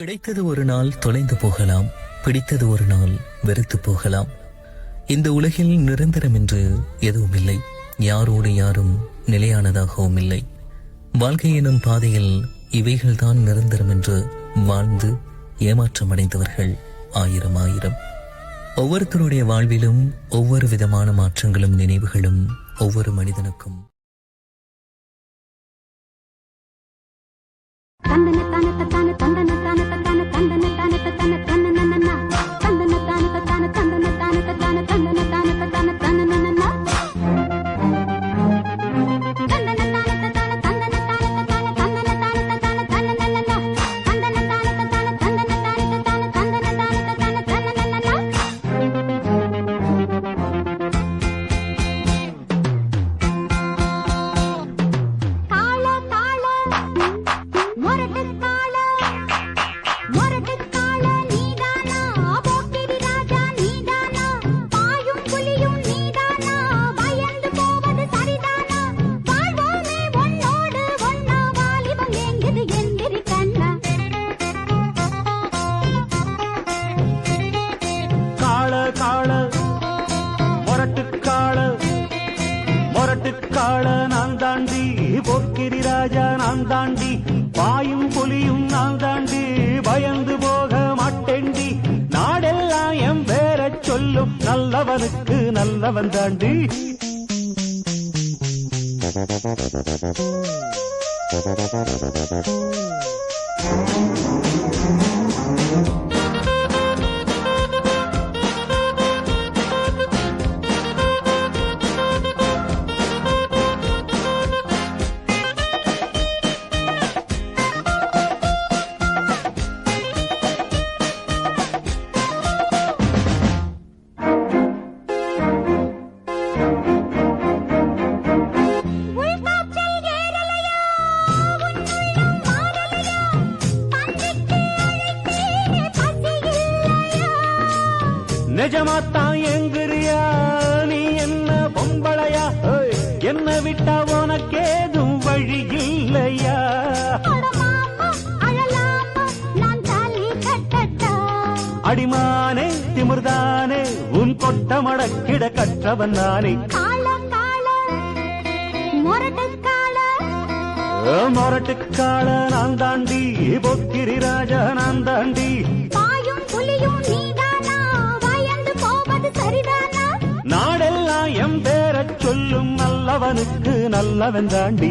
கிடைத்தது ஒரு நாள் தொலைந்து போகலாம், பிடித்தது ஒரு நாள் வெறுத்து போகலாம். இந்த உலகில் நிரந்தரம் என்று எதுவும் இல்லை. யாரோடு யாரும் நிலையானதாகவும் இல்லை. வாழ்க்கை எனும் பாதையில் இவைகள்தான் நிரந்தரம் என்று வாழ்ந்து ஏமாற்றமடைந்தவர்கள் ஆயிரம் ஆயிரம். ஒவ்வொருத்தருடைய வாழ்விலும் ஒவ்வொரு விதமான மாற்றங்களும் நினைவுகளும் ஒவ்வொரு மனிதனுக்கும். காள நான் தாண்டி, போக்கிரி ராஜா நான் தாண்டி, பாயும் புலியும் நான் தாண்டி, பயந்து போக மாட்டேண்டி. நாடெல்லாம் என் பேர சொல்லும், நல்லவனுக்கு நல்லவன் தாண்டி. நிஜமாத்தான் எங்கிறியா நீ, என்ன பொம்பளையா? என்ன விட்டா உனக்கேதும் வழி இல்லையா? அடிமானே திமிர்தானே, உன் கொட்ட மடக்கிட கற்றவன் நானே. மொரட்டுக்கால நான் தாண்டி, பொக்கிரி ராஜா நான் தாண்டி, நாடெல்லாம் எம் பேர சொல்லும், நல்லவனுக்கு நல்லவன் தாண்டி.